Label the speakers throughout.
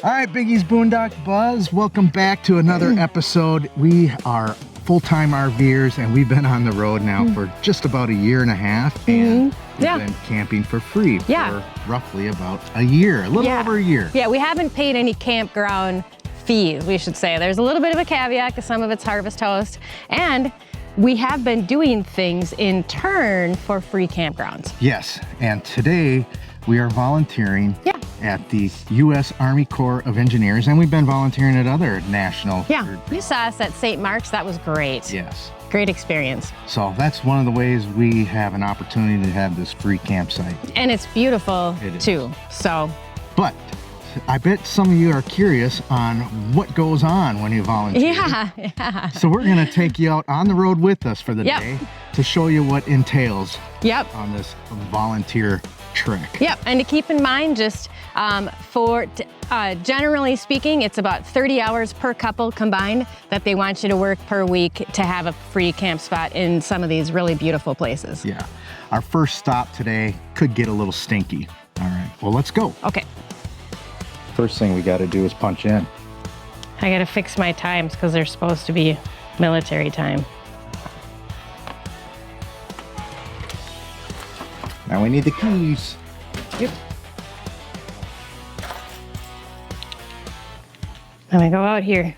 Speaker 1: All right, Biggie's Boondock Buzz. Welcome back to another episode. We are full-time RVers, and we've been on the road now for just about a year and a half, and we've been camping for free for roughly about a year, a little over a year.
Speaker 2: Yeah, we haven't paid any campground fees, we should say. There's a little bit of a caveat because some of it's harvest host, and we have been doing things in turn for free campgrounds.
Speaker 1: Yes, and today we are volunteering at the U.S. Army Corps of Engineers, and we've been volunteering at other national.
Speaker 2: Yeah, you saw us at St. Mark's. That was great.
Speaker 1: Yes.
Speaker 2: Great experience.
Speaker 1: So that's one of the ways we have an opportunity to have this free campsite.
Speaker 2: And it's beautiful too, so.
Speaker 1: But I bet some of you are curious on what goes on when you volunteer.
Speaker 2: Yeah.
Speaker 1: So we're gonna take you out on the road with us for the day to show you what entails on this volunteer trek.
Speaker 2: Yep, and to keep in mind, just generally speaking, it's about 30 hours per couple combined that they want you to work per week to have a free camp spot in some of these really beautiful places.
Speaker 1: Yeah, our first stop today could get a little stinky. All right, well, let's go.
Speaker 2: Okay.
Speaker 1: First thing we gotta do is punch in.
Speaker 2: I gotta fix my times because they're supposed to be military time.
Speaker 1: Now we need the keys.
Speaker 2: Yep. Then we go out here.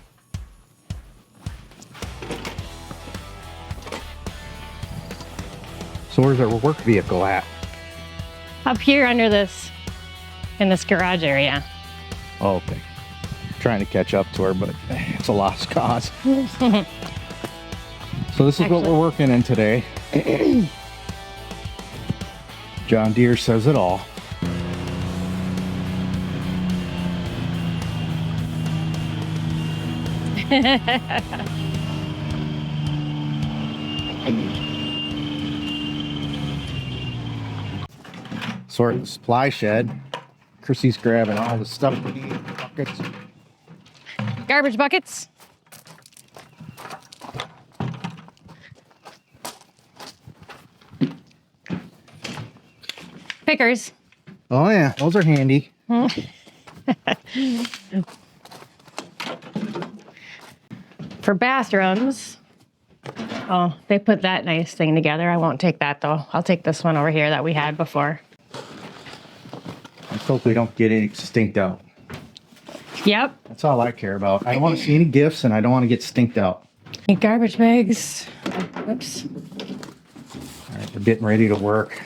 Speaker 1: So where's our work vehicle at?
Speaker 2: Up here under this, in this garage area.
Speaker 1: Oh, okay. Trying to catch up to her, but it's a lost cause. So this is what we're working in today. John Deere says it all. Sort of the supply shed. Chrissy's grabbing all the stuff we need. Buckets.
Speaker 2: Garbage buckets. Pickers.
Speaker 1: Oh yeah, those are handy.
Speaker 2: For bathrooms, oh, they put that nice thing together. I won't take that though. I'll take this one over here that we had before.
Speaker 1: Let's hope we don't get any stinked out.
Speaker 2: Yep.
Speaker 1: That's all I care about. I don't want to see any gifts, and I don't want to get stinked out.
Speaker 2: Need garbage bags. Oops.
Speaker 1: All right, we're getting ready to work.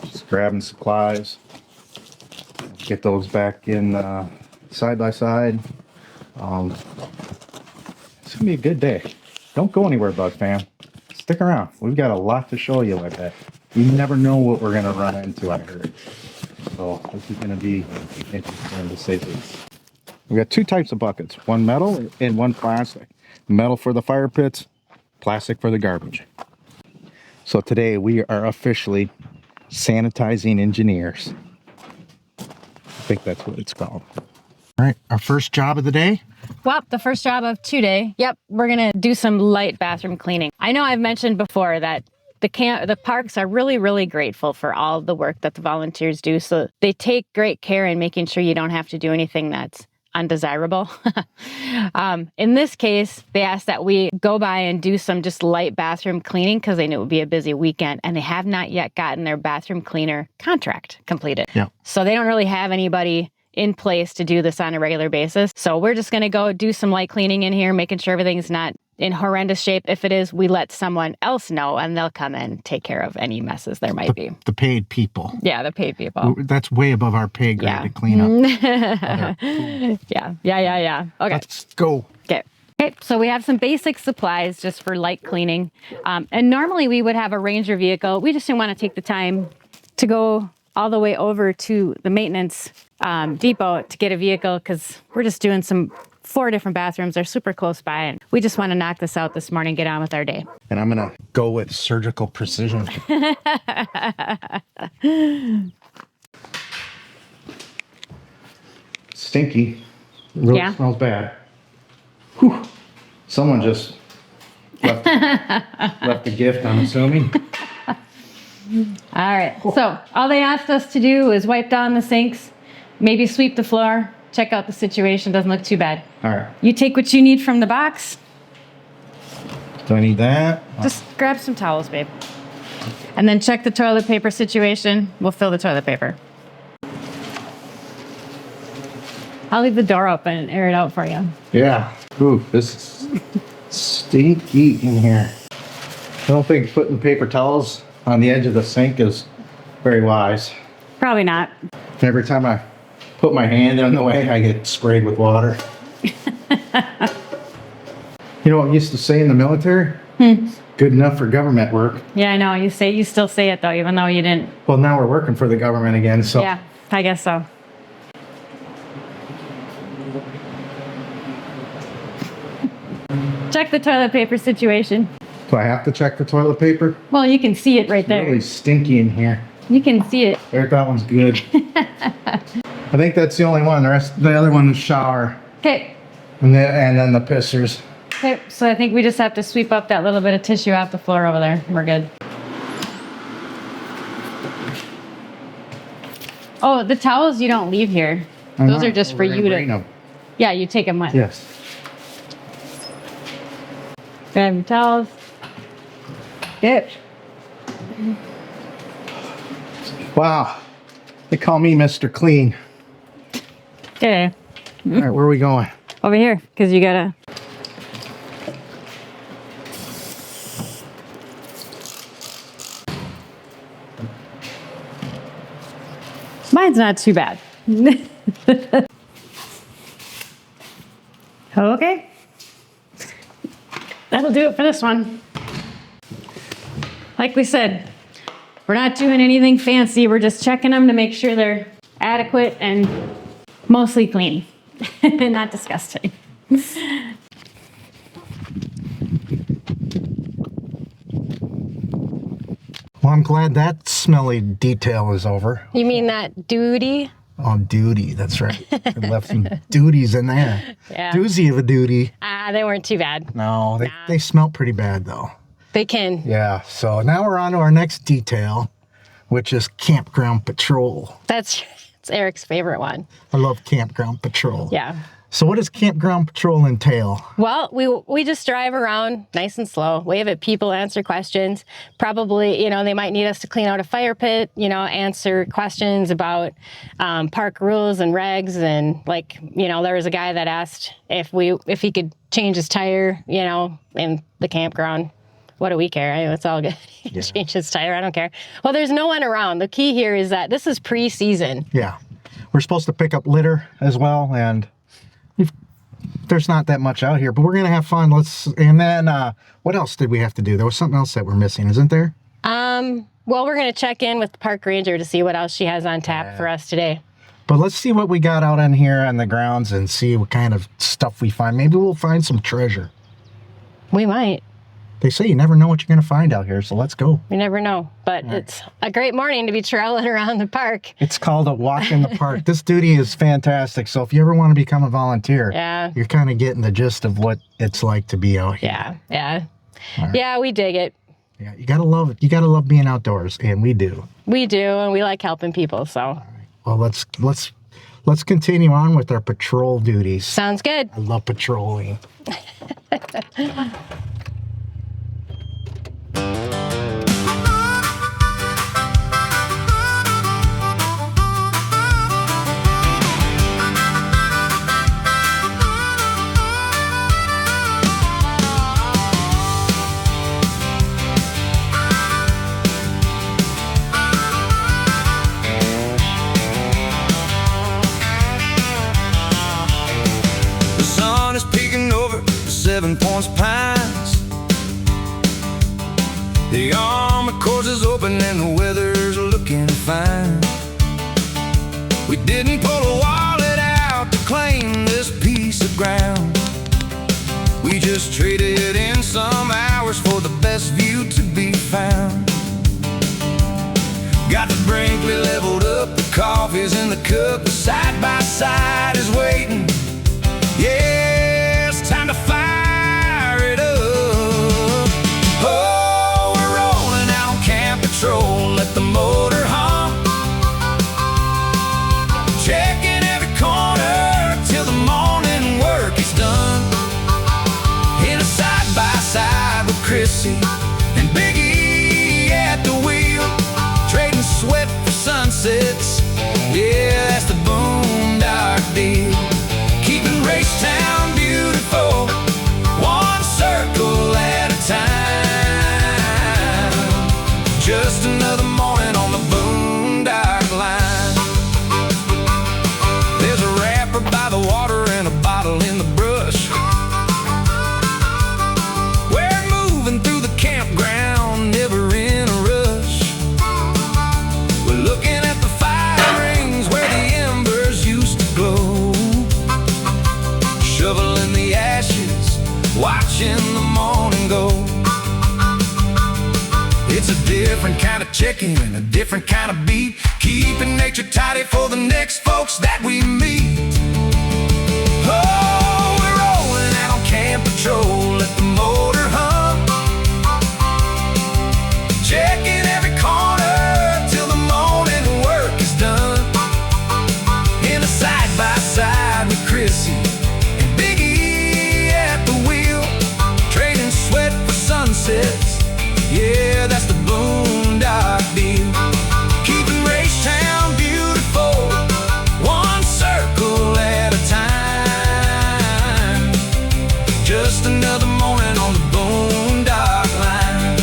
Speaker 1: Just grabbing supplies. Get those back in side by side. It's gonna be a good day. Don't go anywhere, Bug Fam. Stick around. We've got a lot to show you like that. You never know what we're gonna run into, I heard. So this is gonna be interesting to say the least. We got two types of buckets, one metal and one plastic. Metal for the fire pits, plastic for the garbage. So today we are officially sanitizing engineers. I think that's what it's called. All right, our first job of the day.
Speaker 2: Well, the first job of today. Yep, we're gonna do some light bathroom cleaning. I know I've mentioned before that the parks are really, really grateful for all the work that the volunteers do. So they take great care in making sure you don't have to do anything that's undesirable. In this case, they asked that we go by and do some just light bathroom cleaning because they knew it would be a busy weekend, and they have not yet gotten their bathroom cleaner contract completed.
Speaker 1: Yeah.
Speaker 2: So they don't really have anybody in place to do this on a regular basis. So we're just going to go do some light cleaning in here, making sure everything's not in horrendous shape. If it is, we let someone else know, and they'll come and take care of any messes there might be.
Speaker 1: The paid people.
Speaker 2: Yeah, the paid people.
Speaker 1: That's way above our pay grade to clean up.
Speaker 2: Yeah. Okay.
Speaker 1: Let's go.
Speaker 2: Okay, so we have some basic supplies just for light cleaning. And normally we would have a Ranger vehicle. We just didn't want to take the time to go all the way over to the maintenance depot to get a vehicle because we're just doing 4 different bathrooms. They're super close by, and we just want to knock this out this morning and get on with our day.
Speaker 1: And I'm going to go with surgical precision. Stinky. Really smells bad. Whew. Someone just left a gift, I'm assuming.
Speaker 2: All right, so all they asked us to do is wipe down the sinks, maybe sweep the floor, check out the situation. Doesn't look too bad.
Speaker 1: All right.
Speaker 2: You take what you need from the box.
Speaker 1: Do I need that?
Speaker 2: Just grab some towels, babe. And then check the toilet paper situation. We'll fill the toilet paper. I'll leave the door open and air it out for you.
Speaker 1: Yeah. Ooh, this is stinky in here. I don't think putting paper towels on the edge of the sink is very wise.
Speaker 2: Probably not.
Speaker 1: Every time I put my hand in the way, I get sprayed with water. You know what we used to say in the military? Good enough for government work.
Speaker 2: Yeah, I know. You still say it though, even though you didn't.
Speaker 1: Well, now we're working for the government again, so.
Speaker 2: Yeah, I guess so. Check the toilet paper situation.
Speaker 1: Do I have to check the toilet paper?
Speaker 2: Well, you can see it right
Speaker 1: It's
Speaker 2: there.
Speaker 1: really stinky in here.
Speaker 2: You can see it.
Speaker 1: There, that one's good. I think that's the only one. The other one is shower.
Speaker 2: Okay.
Speaker 1: And then the pissers.
Speaker 2: Okay, so I think we just have to sweep up that little bit of tissue off the floor over there. We're good. Oh, the towels you don't leave here. Those are just for you to.
Speaker 1: Bring them.
Speaker 2: Yeah, you take them with.
Speaker 1: Yes.
Speaker 2: Grab your towels. Yep.
Speaker 1: Wow. They call me Mr. Clean.
Speaker 2: Okay.
Speaker 1: All right, where are we going?
Speaker 2: Over here, because you gotta. Mine's not too bad. Okay. That'll do it for this one. Like we said, we're not doing anything fancy. We're just checking them to make sure they're adequate and mostly clean. Not disgusting.
Speaker 1: Well, I'm glad that smelly detail is over.
Speaker 2: You mean that duty?
Speaker 1: Oh, duty. That's right. I left some duties in there.
Speaker 2: Yeah.
Speaker 1: Doozy of a duty.
Speaker 2: They weren't too bad.
Speaker 1: No, they smell pretty bad, though.
Speaker 2: They can.
Speaker 1: Yeah, so now we're on to our next detail, which is campground patrol.
Speaker 2: It's Eric's favorite one.
Speaker 1: I love campground patrol.
Speaker 2: Yeah.
Speaker 1: So what does campground patrol entail?
Speaker 2: Well, we just drive around nice and slow, wave at people, answer questions. Probably, they might need us to clean out a fire pit, answer questions about park rules and regs. And there was a guy that asked if he could change his tire, in the campground. What do we care? It's all good. He can change his tire. I don't care. Well, there's no one around. The key here is that this is pre-season.
Speaker 1: Yeah. We're supposed to pick up litter as well, and there's not that much out here, but we're going to have fun. And then what else did we have to do? There was something else that we're missing, isn't there?
Speaker 2: Well, we're going to check in with the park ranger to see what else she has on tap for us today.
Speaker 1: But let's see what we got out in here on the grounds and see what kind of stuff we find. Maybe we'll find some treasure.
Speaker 2: We might.
Speaker 1: They say you never know what you're going to find out here, so let's go.
Speaker 2: You never know, but it's a great morning to be trailing around the park.
Speaker 1: It's called a walk in the park. This duty is fantastic, so if you ever want to become a volunteer, you're kind of getting the gist of what it's like to be out here.
Speaker 2: Yeah.
Speaker 1: Right.
Speaker 2: Yeah, we dig it.
Speaker 1: Yeah, you got to love it. You got to love being outdoors, and we do.
Speaker 2: We do, and we like helping people, so.
Speaker 1: All right. Well, let's continue on with our patrol duties.
Speaker 2: Sounds good.
Speaker 1: I love patrolling.
Speaker 3: The sun is peeking over the 7 Points Pines. The Army Corps is open and the weather's looking fine. We didn't pull a wallet out to claim this piece of ground. We just traded in some hours for the best view to be found. Got the Brinkley leveled up, the coffee's in the cup, the side by side is waiting. Yeah, it's time to fire it up. Oh, we're rolling out on camp patrol, let the motor hum. Checking every corner, sunsets. Yeah, that's the Boondock deal. Keeping Raystown beautiful, one circle at a time. Just another morning on the Boondock line. There's a wrapper by the water and a bottle in the brush. We're moving through the campground, never in a rush. We're looking at the fire rings where the embers used to glow, shoveling the ashes, watching the morning go. It's a different kind of chicken and a different kind of beat, keeping nature tidy for the next folks that we meet. Oh, we're rolling out on camp patrol, let the motor hum, checking every corner till the morning work is done. In a side-by-side with Chrissy and Biggie at the wheel, trading sweat for sunsets. Yeah, that's the Boondock deal. Keeping Raystown beautiful, one circle at a time. Just another morning on the Boondock line.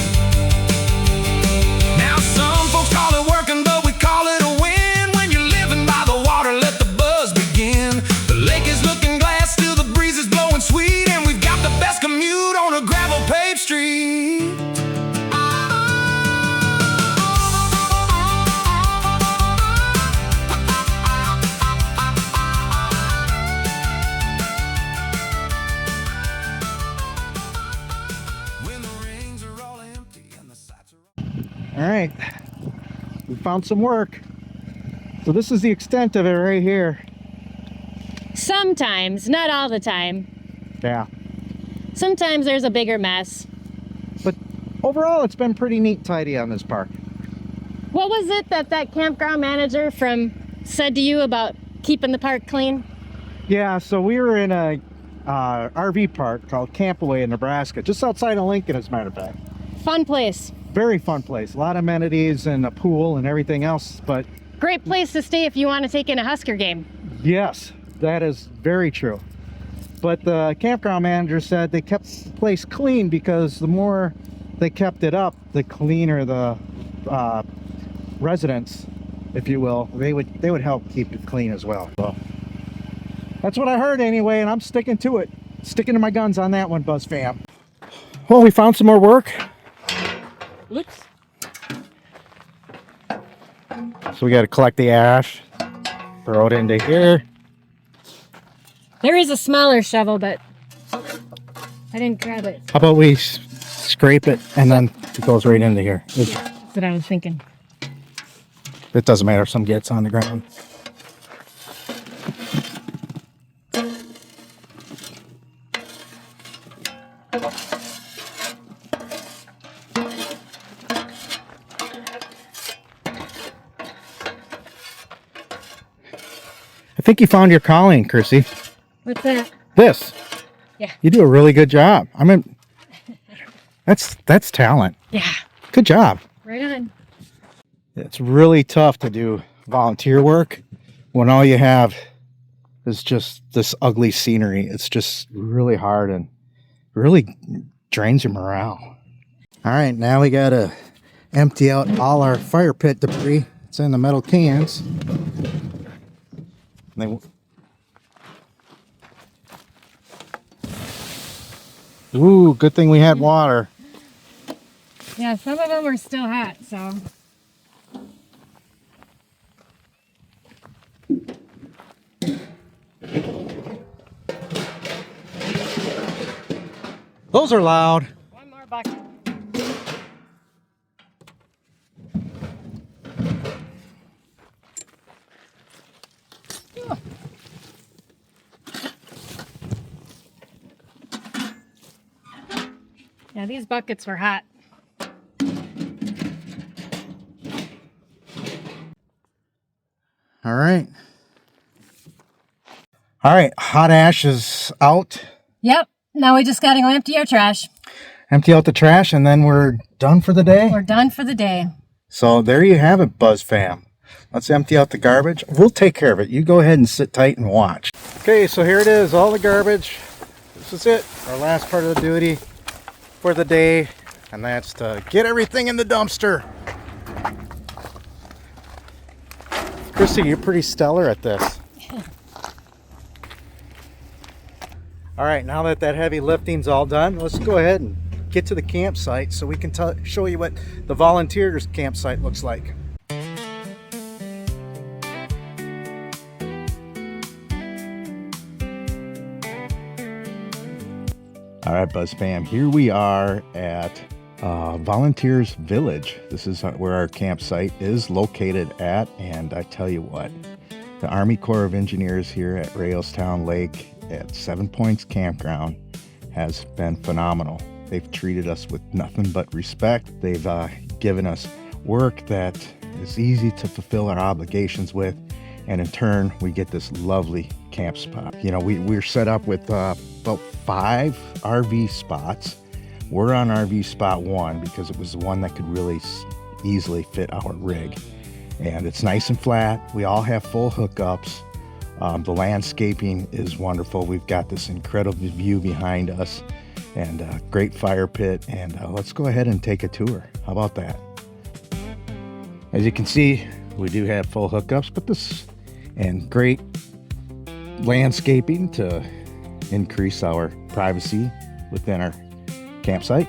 Speaker 3: Now some folks call it working, but we call it a win. When you're living by the water, let the buzz begin. The lake is looking glass, still the breeze is blowing sweet, and we've got the best commute on a gravel paved street.
Speaker 1: All right, we found some work. So this is the extent of it right here.
Speaker 2: Sometimes, not all the time.
Speaker 1: Yeah,
Speaker 2: Sometimes there's a bigger mess.
Speaker 1: but overall it's been pretty neat, tidy on this park.
Speaker 2: What was it that campground manager said to you about keeping the park clean?
Speaker 1: Yeah, so we were in a RV park called Campaway in Nebraska, just outside of Lincoln, as a matter of fact.
Speaker 2: Fun place.
Speaker 1: Very fun place, a lot of amenities and a pool and everything else, but
Speaker 2: Great place to stay if you want to take in a Husker game.
Speaker 1: yes, that is very true. But the campground manager said they kept the place clean because the more they kept it up, the cleaner the residents, if you will, they would help keep it clean as well. So that's what I heard anyway, and I'm sticking to it. Sticking to my guns on that one, Buzz fam. Well, we found some more work.
Speaker 2: Oops.
Speaker 1: So we got to collect the ash, throw it into here.
Speaker 2: There is a smaller shovel, but I didn't grab it.
Speaker 1: How about we scrape it and then it goes right into here.
Speaker 2: That's what I was thinking.
Speaker 1: It doesn't matter if some gets on the ground. I think you found your calling, Chrissy.
Speaker 2: What's that?
Speaker 1: This.
Speaker 2: Yeah.
Speaker 1: You do a really good job. I mean, that's talent.
Speaker 2: Yeah.
Speaker 1: Good job.
Speaker 2: Right on.
Speaker 1: It's really tough to do volunteer work when all you have is just this ugly scenery. It's just really hard and really drains your morale. All right, now we gotta empty out all our fire pit debris. It's in the metal cans. Ooh, good thing we had water.
Speaker 2: Yeah, some of them are still hot, so.
Speaker 1: Those are loud.
Speaker 2: One more bucket. Yeah, these buckets were hot.
Speaker 1: All right. All right, hot ash is out.
Speaker 2: Yep. Now we just gotta go empty our trash.
Speaker 1: Empty out the trash and then we're done for the day.
Speaker 2: We're done for the day.
Speaker 1: So there you have it, Buzz fam. Let's empty out the garbage. We'll take care of it. You go ahead and sit tight and watch. Okay, so here it is, all the garbage. This is it, our last part of the duty for the day, and that's to get everything in the dumpster. Chrissy, you're pretty stellar at this. All right, now that heavy lifting's all done, let's go ahead and get to the campsite so we can show you what the volunteers' campsite looks like. All right, Buzz fam, here we are at Volunteers Village. This is where our campsite is located at, and I tell you what, the Army Corps of Engineers here at Raystown Lake at 7 Points Campground has been phenomenal. They've treated us with nothing but respect. They've given us work that is easy to fulfill our obligations with, and in turn, we get this lovely camp spot. You know, we're set up with about 5 RV spots. We're on RV spot 1 because it was the one that could really easily fit our rig. And it's nice and flat. We all have full hookups. The landscaping is wonderful. We've got this incredible view behind us and a great fire pit. And let's go ahead and take a tour. How about that? As you can see, we do have full hookups, but this and great landscaping to increase our privacy within our campsite.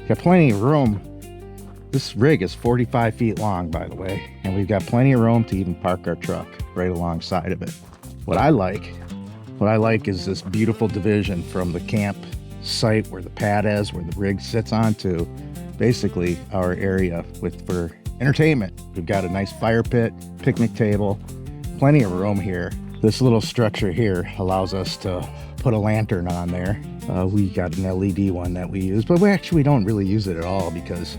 Speaker 1: Got plenty of room. This rig is 45 feet long, by the way, and we've got plenty of room to even park our truck right alongside of it. What I like is this beautiful division from the campsite where the pad is, where the rig sits on, to basically our area for entertainment. We've got a nice fire pit, picnic table, plenty of room here. This little structure here allows us to put a lantern on there. We got an LED one that we use, but we actually don't really use it at all because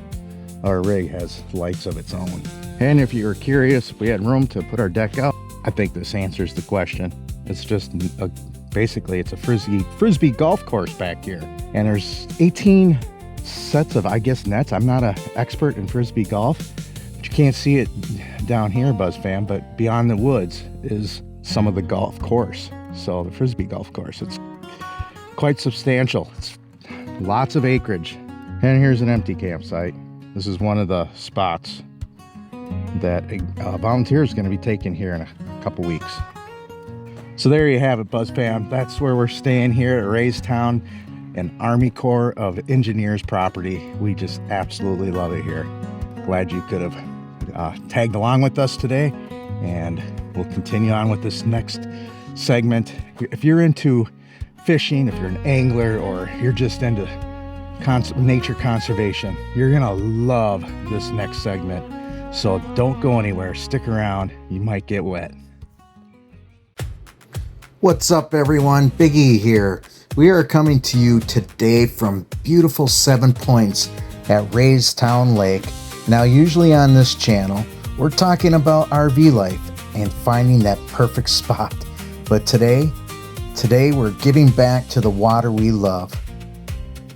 Speaker 1: our rig has lights of its own. And if you were curious if we had room to put our deck out, I think this answers the question. It's just basically it's a frisbee golf course back here, and there's 18 sets of, I guess, nets. I'm not an expert in frisbee golf, but you can't see it down here, Buzz fam, but beyond the woods is some of the golf course. So the frisbee golf course, it's quite substantial. It's lots of acreage. And here's an empty campsite. This is one of the spots that a volunteer is going to be taking here in a couple weeks. So there you have it, Buzz fam. That's where we're staying here at Raystown, an Army Corps of Engineers property. We just absolutely love it here. Glad you could have tagged along with us today, and we'll continue on with this next segment. If you're into fishing, if you're an angler, or you're just into nature conservation, you're gonna love this next segment. So don't go anywhere, stick around, you might get wet.
Speaker 4: What's up everyone, Big E here. We are coming to you today from beautiful 7 Points at Raystown Lake. Now usually on this channel, we're talking about RV life and finding that perfect spot. But today we're giving back to the water we love.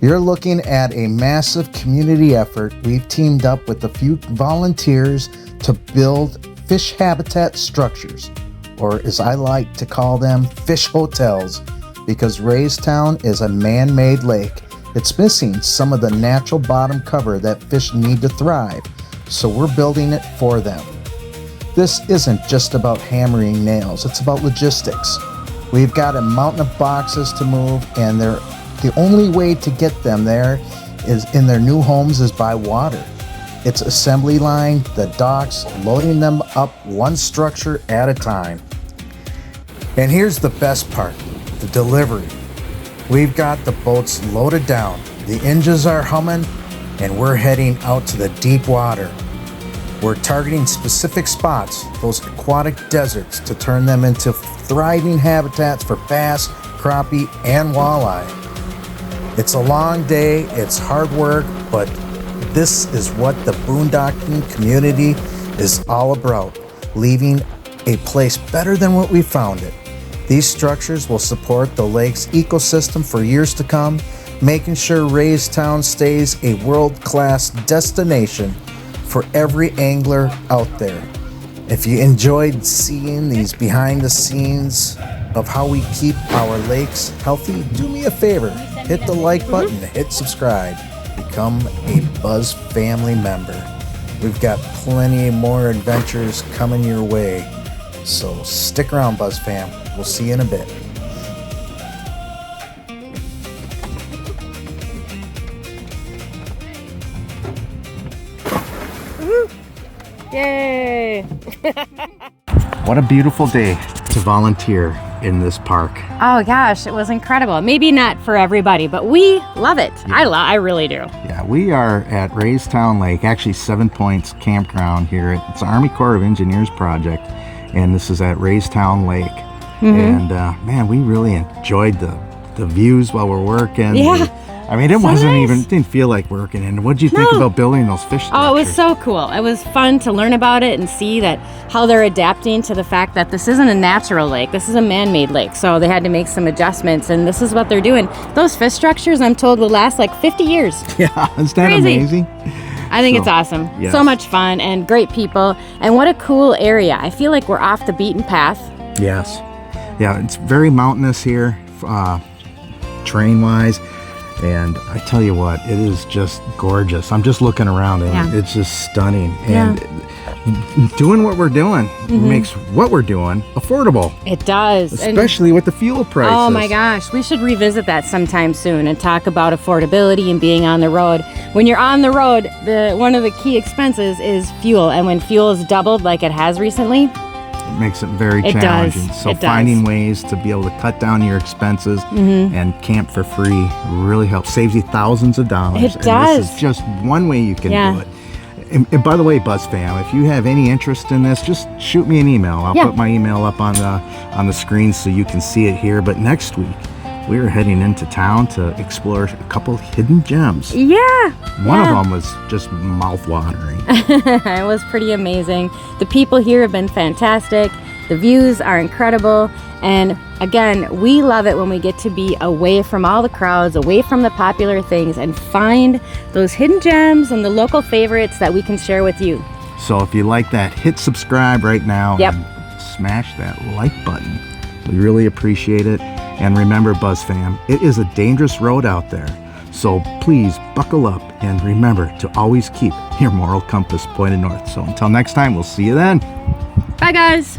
Speaker 4: You're looking at a massive community effort. We've teamed up with a few volunteers to build fish habitat structures, or as I like to call them, fish hotels, because Raystown is a man-made lake. It's missing some of the natural bottom cover that fish need to thrive, so we're building it for them. This isn't just about hammering nails, it's about logistics. We've got a mountain of boxes to move, and the only way to get them there is in their new homes is by water. It's assembly line, the docks, loading them up one structure at a time. And here's the best part, the delivery. We've got the boats loaded down, the engines are humming, and we're heading out to the deep water. We're targeting specific spots, those aquatic deserts, to turn them into thriving habitats for bass, crappie, and walleye. It's a long day, it's hard work, but this is what the boondocking community is all about, leaving a place better than what we found it. These structures will support the lake's ecosystem for years to come, making sure Raystown stays a world-class destination for every angler out there. If you enjoyed seeing these behind the scenes of how we keep our lakes healthy, do me a favor. Hit the like button, hit subscribe, become a Buzz family member. We've got plenty more adventures coming your way. So stick around, Buzz fam. We'll see you in a bit.
Speaker 2: Yay!
Speaker 1: What a beautiful day to volunteer in this park.
Speaker 2: Oh gosh, it was incredible. Maybe not for everybody, but we love it.
Speaker 1: Yeah.
Speaker 2: I really do.
Speaker 1: Yeah, we are at Raystown Lake, actually 7 Points Campground here. It's the Army Corps of Engineers project, and this is at Raystown Lake. And man, we really enjoyed the views while we're working.
Speaker 2: Yeah.
Speaker 1: I mean, it
Speaker 2: So
Speaker 1: wasn't
Speaker 2: nice.
Speaker 1: even, it didn't feel like working. And what did you think about building those fish structures?
Speaker 2: Oh, it was so cool. It was fun to learn about it and see that how they're adapting to the fact that this isn't a natural lake. This is a man-made lake. So they had to make some adjustments, and this is what they're doing. Those fish structures, I'm told, will last like 50 years.
Speaker 1: Yeah, isn't that
Speaker 2: Crazy.
Speaker 1: amazing?
Speaker 2: I think
Speaker 1: So,
Speaker 2: it's awesome.
Speaker 1: yes.
Speaker 2: So much fun and great people. And what a cool area. I feel like we're off the beaten path.
Speaker 1: Yes. Yeah, it's very mountainous here, terrain-wise. And I tell you what, it is just gorgeous. I'm just looking around and
Speaker 2: Yeah.
Speaker 1: it's just stunning. And doing what we're doing makes what we're doing affordable,
Speaker 2: It does. And-
Speaker 1: especially with the fuel prices.
Speaker 2: oh my gosh, we should revisit that sometime soon and talk about affordability and being on the road. When you're on the road, one of the key expenses is fuel. And when fuel is doubled like it has recently,
Speaker 1: It makes it very
Speaker 2: It does.
Speaker 1: challenging. So
Speaker 2: It does.
Speaker 1: finding ways to be able to cut down your expenses and camp for free really helps. Saves you thousands of dollars.
Speaker 2: It
Speaker 1: and
Speaker 2: does.
Speaker 1: This is just one way you can
Speaker 2: Yeah.
Speaker 1: do it. And by the way, Buzz fam, if you have any interest in this, just shoot me an email. I'll
Speaker 2: Yeah.
Speaker 1: put my email up on the screen so you can see it here. But next week, we are heading into town to explore a couple hidden gems.
Speaker 2: yeah.
Speaker 1: One
Speaker 2: yeah.
Speaker 1: of them was just mouth-watering.
Speaker 2: It was pretty amazing. The people here have been fantastic. The views are incredible. And again, we love it when we get to be away from all the crowds, away from the popular things, and find those hidden gems and the local favorites that we can share with you.
Speaker 1: So if you like that, hit subscribe right now.
Speaker 2: Yep.
Speaker 1: And smash that like button. We really appreciate it. And remember, Buzz fam, it is a dangerous road out there. So please buckle up and remember to always keep your moral compass pointed north. So until next time, we'll see you then.
Speaker 2: Bye, guys.